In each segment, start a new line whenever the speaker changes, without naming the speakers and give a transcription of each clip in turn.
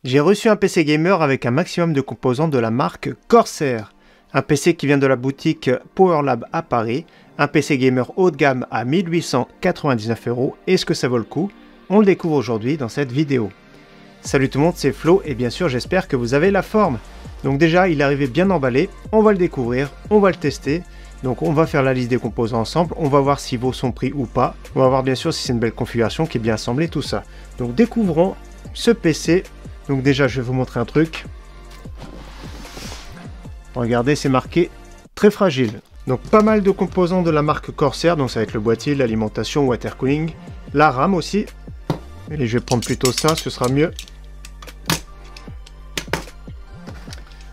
J'ai reçu un PC gamer avec un maximum de composants de la marque Corsair. Un PC qui vient de la boutique PowerLab à Paris. Un PC gamer haut de gamme à 1899 €. Est-ce que ça vaut le coup? On le découvre aujourd'hui dans cette vidéo. Salut tout le monde, c'est Flo et bien sûr j'espère que vous avez la forme. Donc déjà il est arrivé bien emballé, on va le découvrir, on va le tester. Donc on va faire la liste des composants ensemble, on va voir s'il vaut son prix ou pas. On va voir bien sûr si c'est une belle configuration qui est bien assemblée, tout ça. Donc découvrons ce PC. Donc déjà je vais vous montrer un truc. Regardez, c'est marqué très fragile. Donc pas mal de composants de la marque Corsair, donc ça va être le boîtier, l'alimentation, water cooling, la RAM aussi. Et je vais prendre plutôt ça, ce sera mieux.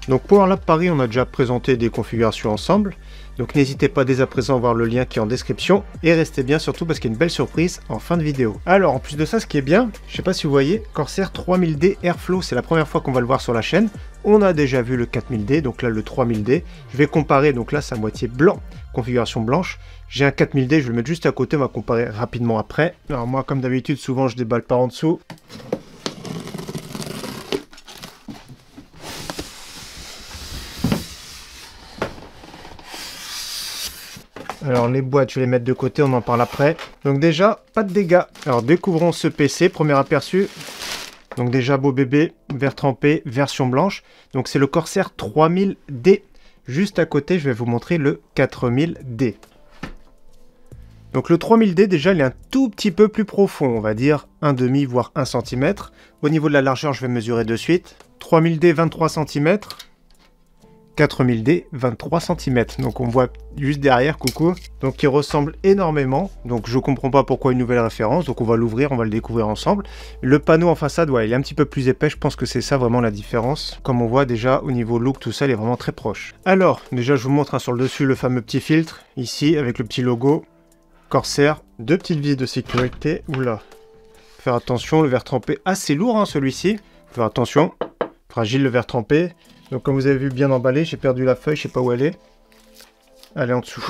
Donc PowerLab Paris, on a déjà présenté des configurations ensemble. Donc n'hésitez pas dès à présent à voir le lien qui est en description. Et restez bien surtout parce qu'il y a une belle surprise en fin de vidéo. Alors en plus de ça, ce qui est bien, je sais pas si vous voyez, Corsair 3000D Airflow, c'est la première fois qu'on va le voir sur la chaîne. On a déjà vu le 4000D, donc là le 3000D. Je vais comparer, donc là c'est à moitié blanc, configuration blanche. J'ai un 4000D, je vais le mettre juste à côté, on va comparer rapidement après. Alors moi comme d'habitude, souvent je déballe par en dessous. Alors les boîtes, je vais les mettre de côté, on en parle après. Donc déjà, pas de dégâts. Alors découvrons ce PC, premier aperçu. Donc déjà beau bébé, vert trempé, version blanche. Donc c'est le Corsair 3000D. Juste à côté, je vais vous montrer le 4000D. Donc le 3000D, déjà, il est un tout petit peu plus profond, on va dire 1,5 voire 1 cm. Au niveau de la largeur, je vais mesurer de suite. 3000D, 23 cm. 4000D, 23 cm. Donc on voit juste derrière, coucou. Donc il ressemble énormément. Donc je comprends pas pourquoi une nouvelle référence. Donc on va l'ouvrir, on va le découvrir ensemble. Le panneau en façade, ouais, il est un petit peu plus épais. Je pense que c'est ça vraiment la différence. Comme on voit déjà au niveau look, tout ça, il est vraiment très proche. Alors, déjà je vous montre sur le dessus le fameux petit filtre. Ici, avec le petit logo Corsair. Deux petites vis de sécurité. Oula. Faire attention, le verre trempé assez lourd, hein, celui-ci. Faire attention. Fragile le verre trempé. Donc comme vous avez vu, bien emballé, j'ai perdu la feuille, je sais pas où elle est. Elle est en dessous.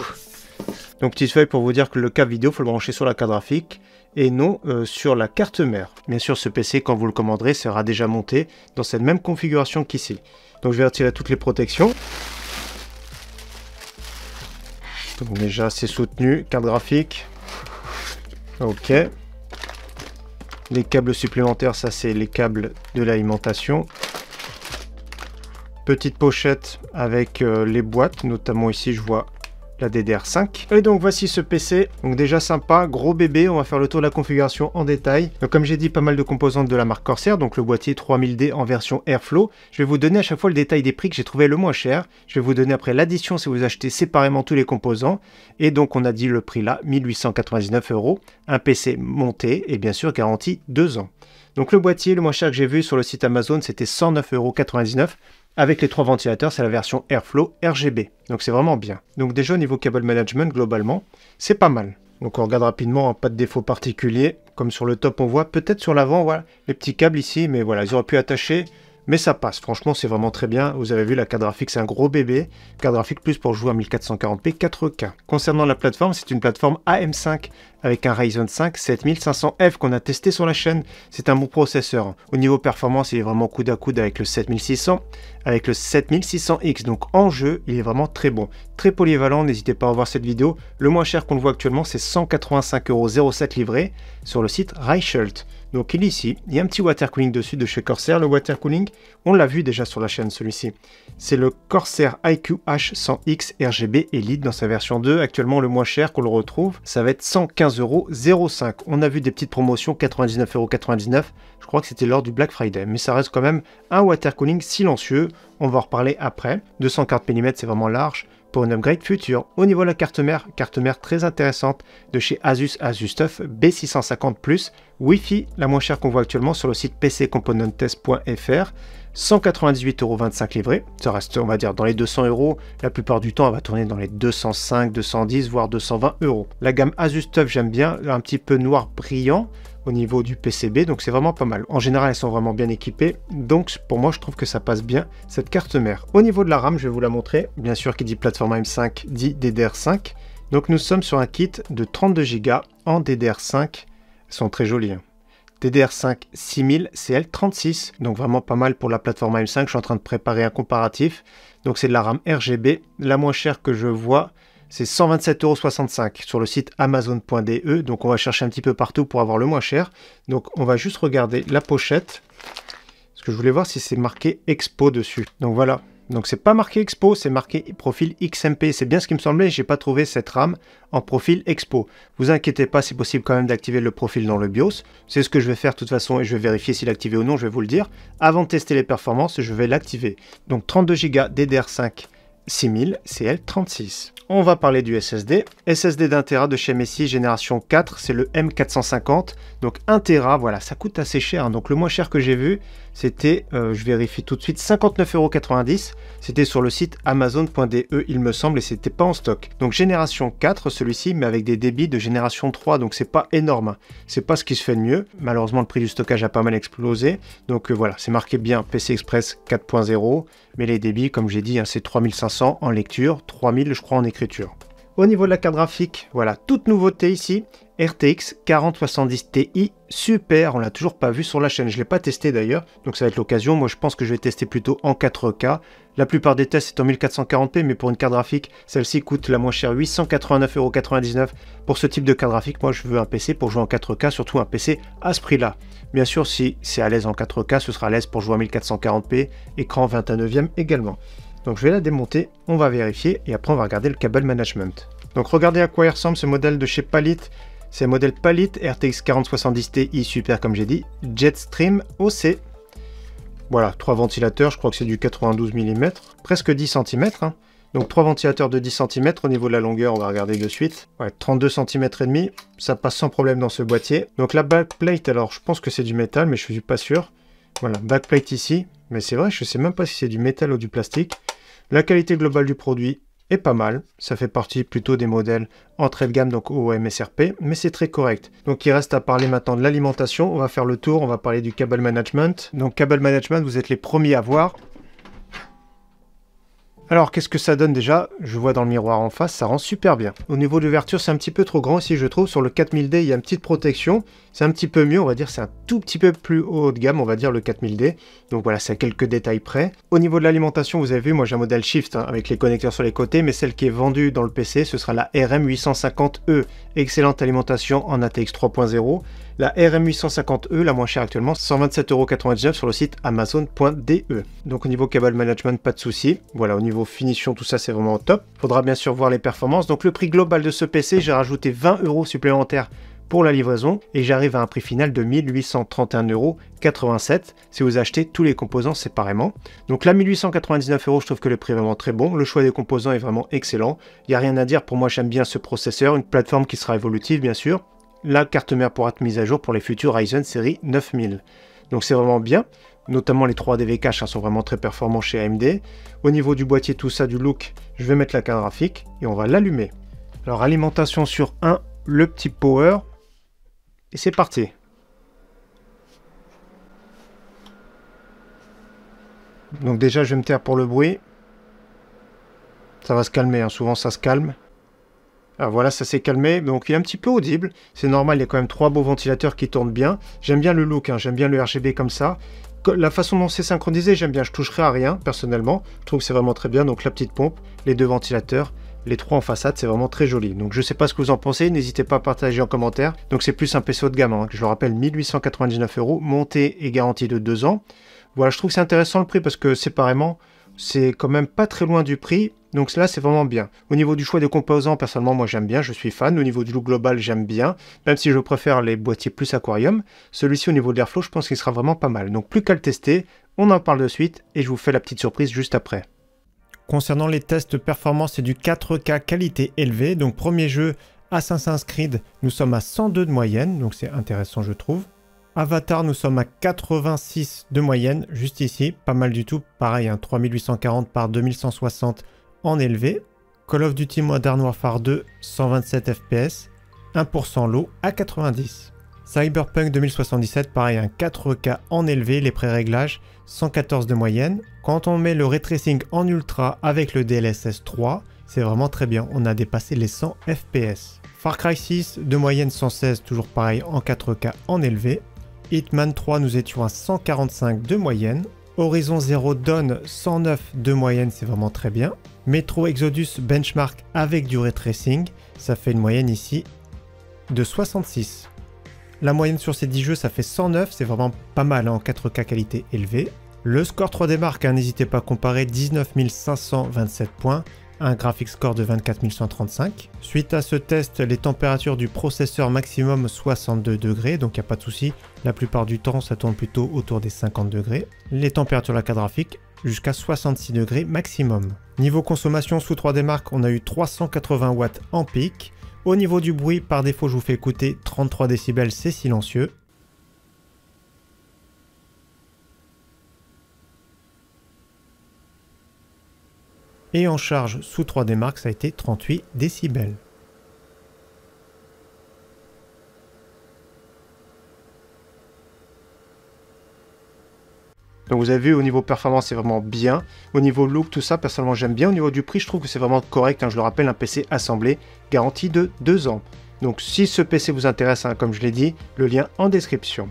Donc petite feuille pour vous dire que le câble vidéo, il faut le brancher sur la carte graphique et non sur la carte mère. Bien sûr, ce PC, quand vous le commanderez, sera déjà monté dans cette même configuration qu'ici. Donc je vais retirer toutes les protections. Donc déjà, c'est soutenu, carte graphique. Ok. Les câbles supplémentaires, ça c'est les câbles de l'alimentation. Petite pochette avec les boîtes, notamment ici je vois la DDR5. Et donc voici ce PC, donc déjà sympa, gros bébé, on va faire le tour de la configuration en détail. Donc comme j'ai dit, pas mal de composantes de la marque Corsair, donc le boîtier 3000D en version Airflow. Je vais vous donner à chaque fois le détail des prix que j'ai trouvé le moins cher. Je vais vous donner après l'addition si vous achetez séparément tous les composants. Et donc on a dit le prix là, 1899 €. Un PC monté et bien sûr garantie 2 ans. Donc le boîtier, le moins cher que j'ai vu sur le site Amazon, c'était 109,99 €. Avec les 3 ventilateurs, c'est la version Airflow RGB. Donc c'est vraiment bien. Donc déjà au niveau cable management, globalement, c'est pas mal. Donc on regarde rapidement, hein, pas de défaut particulier. Comme sur le top, on voit peut-être sur l'avant, voilà, les petits câbles ici, mais voilà, ils auraient pu attacher. Mais ça passe, franchement c'est vraiment très bien. Vous avez vu la carte graphique, c'est un gros bébé. Carte graphique plus pour jouer à 1440p 4K. Concernant la plateforme, c'est une plateforme AM5 avec un Ryzen 5 7500F qu'on a testé sur la chaîne. C'est un bon processeur. Au niveau performance, il est vraiment coude à coude avec le 7600, avec le 7600X. Donc en jeu, il est vraiment très bon. Très polyvalent, n'hésitez pas à voir cette vidéo. Le moins cher qu'on le voit actuellement, c'est 185,07 € livré sur le site Reichelt. Donc il est ici, il y a un petit water cooling dessus de chez Corsair. Le water cooling, on l'a vu déjà sur la chaîne celui-ci. C'est le Corsair iQ H100X RGB Elite dans sa version 2. Actuellement le moins cher qu'on le retrouve, ça va être 115,05 €. On a vu des petites promotions, 99,99 €. Je crois que c'était lors du Black Friday. Mais ça reste quand même un water cooling silencieux. On va en reparler après. 240 mm, c'est vraiment large. Pour une upgrade future. Au niveau de la carte mère très intéressante de chez Asus ASUSTUF B650+, Wi-Fi, la moins chère qu'on voit actuellement sur le site pccomponenttest.fr, 198,25 € livré. Ça reste, on va dire, dans les 200 €. La plupart du temps, elle va tourner dans les 205, 210, voire 220 €. La gamme ASUSTUF, j'aime bien, un petit peu noir brillant au niveau du PCB, donc c'est vraiment pas mal. En général, elles sont vraiment bien équipées, donc pour moi, je trouve que ça passe bien, cette carte mère. Au niveau de la RAM, je vais vous la montrer. Bien sûr, qui dit plateforme AM5, dit DDR5. Donc nous sommes sur un kit de 32 Go en DDR5. Elles sont très jolies, hein. DDR5 6000 CL36. Donc vraiment pas mal pour la plateforme AM5. Je suis en train de préparer un comparatif. Donc c'est de la RAM RGB. La moins chère que je vois, c'est 127,65 € sur le site amazon.de. Donc on va chercher un petit peu partout pour avoir le moins cher. Donc on va juste regarder la pochette. Parce que je voulais voir si c'est marqué Expo dessus. Donc voilà. Donc c'est pas marqué Expo, c'est marqué profil XMP. C'est bien ce qui me semblait, j'ai pas trouvé cette RAM en profil Expo. Vous inquiétez pas, c'est possible quand même d'activer le profil dans le BIOS. C'est ce que je vais faire de toute façon et je vais vérifier s'il est activé ou non, je vais vous le dire. Avant de tester les performances, je vais l'activer. Donc 32 Go DDR5 6000 CL36. On va parler du SSD. SSD d'1 Tera de chez Messi, génération 4, c'est le M450. Donc 1 Tera, voilà, ça coûte assez cher. Donc le moins cher que j'ai vu, c'était, je vérifie tout de suite, 59,90 €. C'était sur le site amazon.de, il me semble, et c'était pas en stock. Donc génération 4, celui-ci, mais avec des débits de génération 3, donc c'est pas énorme. C'est pas ce qui se fait de mieux. Malheureusement, le prix du stockage a pas mal explosé. Donc voilà, c'est marqué bien PC Express 4.0, mais les débits, comme j'ai dit, hein, c'est 3500 en lecture, 3000 je crois en écriture. Au niveau de la carte graphique, voilà, toute nouveauté ici, RTX 4070 Ti, super, on l'a toujours pas vu sur la chaîne, je l'ai pas testé d'ailleurs, donc ça va être l'occasion. Moi je pense que je vais tester plutôt en 4K. La plupart des tests c'est en 1440p, mais pour une carte graphique, celle-ci coûte la moins chère, 889,99 € pour ce type de carte graphique. Moi je veux un PC pour jouer en 4K, surtout un PC à ce prix-là. Bien sûr, si c'est à l'aise en 4K, ce sera à l'aise pour jouer en 1440p, écran 21/9 également. Donc je vais la démonter, on va vérifier et après on va regarder le cable management. Donc regardez à quoi il ressemble ce modèle de chez Palit. C'est un modèle Palit RTX 4070 Ti super comme j'ai dit, Jetstream OC. Voilà, 3 ventilateurs, je crois que c'est du 92 mm, presque 10 cm. Hein. Donc 3 ventilateurs de 10 cm, au niveau de la longueur on va regarder de suite. Ouais, 32 cm et demi, ça passe sans problème dans ce boîtier. Donc la backplate, alors je pense que c'est du métal mais je suis pas sûr. Voilà, backplate ici, mais c'est vrai, je sais même pas si c'est du métal ou du plastique. La qualité globale du produit est pas mal, ça fait partie plutôt des modèles entrée de gamme, donc au MSRP, mais c'est très correct. Donc il reste à parler maintenant de l'alimentation, on va faire le tour, on va parler du cable management. Donc cable management, vous êtes les premiers à voir. Alors qu'est-ce que ça donne déjà? Je vois dans le miroir en face, ça rend super bien. Au niveau de l'ouverture, c'est un petit peu trop grand ici je trouve. Sur le 4000D, il y a une petite protection. C'est un petit peu mieux, on va dire, c'est un tout petit peu plus haut de gamme, on va dire le 4000D. Donc voilà, c'est à quelques détails près. Au niveau de l'alimentation, vous avez vu, moi j'ai un modèle Shift hein, avec les connecteurs sur les côtés, mais celle qui est vendue dans le PC, ce sera la RM850E. Excellente alimentation en ATX 3.0. La RM850E, la moins chère actuellement, 127,99 € sur le site amazon.de. Donc au niveau cable management, pas de souci. Voilà, au niveau finition, tout ça c'est vraiment au top. Faudra bien sûr voir les performances. Donc le prix global de ce PC, j'ai rajouté 20 € supplémentaires pour la livraison et j'arrive à un prix final de 1831,87 € si vous achetez tous les composants séparément. Donc là 1899 €, je trouve que le prix est vraiment très bon. Le choix des composants est vraiment excellent. Il n'y a rien à dire, pour moi j'aime bien ce processeur, une plateforme qui sera évolutive bien sûr. La carte mère pourra être mise à jour pour les futurs Ryzen série 9000. Donc c'est vraiment bien, notamment les 3 DV cache sont vraiment très performants chez AMD. Au niveau du boîtier, tout ça, du look, je vais mettre la carte graphique et on va l'allumer. Alors alimentation sur 1, le petit power, et c'est parti. Donc déjà je vais me taire pour le bruit. Ça va se calmer, hein. Souvent ça se calme. Alors voilà, ça s'est calmé, donc il est un petit peu audible, c'est normal, il y a quand même 3 beaux ventilateurs qui tournent bien. J'aime bien le look, hein, j'aime bien le RGB comme ça. La façon dont c'est synchronisé, j'aime bien, je toucherai à rien, personnellement. Je trouve que c'est vraiment très bien, donc la petite pompe, les 2 ventilateurs, les 3 en façade, c'est vraiment très joli. Donc je sais pas ce que vous en pensez, n'hésitez pas à partager en commentaire. Donc c'est plus un PC haut de gamme, hein, je le rappelle, 1899 €, monté et garantie de 2 ans. Voilà, je trouve que c'est intéressant le prix parce que séparément, c'est quand même pas très loin du prix. Donc là, c'est vraiment bien. Au niveau du choix des composants, personnellement, moi j'aime bien, je suis fan. Au niveau du look global, j'aime bien, même si je préfère les boîtiers plus aquarium. Celui-ci, au niveau de l'airflow, je pense qu'il sera vraiment pas mal. Donc plus qu'à le tester, on en parle de suite et je vous fais la petite surprise juste après. Concernant les tests performance, c'est du 4K qualité élevée. Donc premier jeu, Assassin's Creed, nous sommes à 102 de moyenne, donc c'est intéressant je trouve. Avatar, nous sommes à 86 de moyenne, juste ici, pas mal du tout. Pareil, hein, 3840 par 2160 en élevé. Call of Duty Modern Warfare 2, 127 FPS, 1% low à 90. Cyberpunk 2077, pareil, un 4K en élevé, les pré-réglages, 114 de moyenne. Quand on met le ray tracing en ultra avec le DLSS 3, c'est vraiment très bien, on a dépassé les 100 FPS. Far Cry 6, de moyenne 116, toujours pareil en 4K en élevé. Hitman 3, nous étions à 145 de moyenne. Horizon Zero Dawn, 109 de moyenne, c'est vraiment très bien. Metro Exodus Benchmark avec du ray tracing, ça fait une moyenne ici de 66. La moyenne sur ces 10 jeux, ça fait 109, c'est vraiment pas mal en 4K qualité élevée. Le score 3D Mark, n'hésitez pas à comparer, 19 527 points, un graphic score de 24 135. Suite à ce test, les températures du processeur maximum 62 degrés, donc il n'y a pas de souci, la plupart du temps ça tourne plutôt autour des 50 degrés. Les températures de la carte graphique jusqu'à 66 degrés maximum. Niveau consommation sous 3D Mark, on a eu 380 watts en pic. Au niveau du bruit, par défaut je vous fais écouter 33 décibels, c'est silencieux. Et en charge sous 3D Mark, ça a été 38 décibels. Donc vous avez vu, au niveau performance, c'est vraiment bien. Au niveau look, tout ça, personnellement, j'aime bien. Au niveau du prix, je trouve que c'est vraiment correct. Je le rappelle, un PC assemblé, garantie de 2 ans. Donc si ce PC vous intéresse, comme je l'ai dit, le lien en description.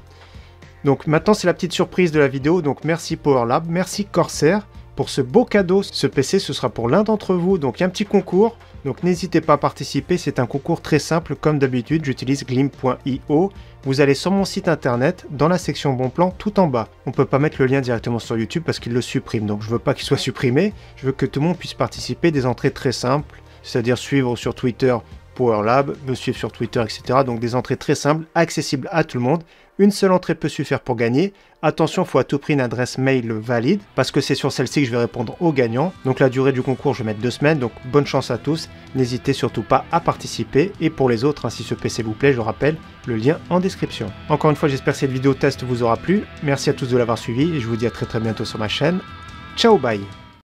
Donc maintenant, c'est la petite surprise de la vidéo. Donc merci PowerLab, merci Corsair pour ce beau cadeau. Ce PC, ce sera pour l'un d'entre vous. Donc il y a un petit concours. Donc n'hésitez pas à participer. C'est un concours très simple. Comme d'habitude, j'utilise glim.io. Vous allez sur mon site internet, dans la section bon plan, tout en bas. On ne peut pas mettre le lien directement sur YouTube parce qu'il le supprime. Donc je ne veux pas qu'il soit supprimé. Je veux que tout le monde puisse participer. Des entrées très simples. C'est-à-dire suivre sur Twitter PowerLab, me suivre sur Twitter, etc. Donc des entrées très simples, accessibles à tout le monde. Une seule entrée peut suffire pour gagner. Attention, il faut à tout prix une adresse mail valide, parce que c'est sur celle-ci que je vais répondre aux gagnants. Donc la durée du concours, je vais mettre 2 semaines, donc bonne chance à tous. N'hésitez surtout pas à participer. Et pour les autres, si ce PC vous plaît, je rappelle, le lien en description. Encore une fois, j'espère que cette vidéo test vous aura plu. Merci à tous de l'avoir suivi, et je vous dis à très bientôt sur ma chaîne. Ciao, bye!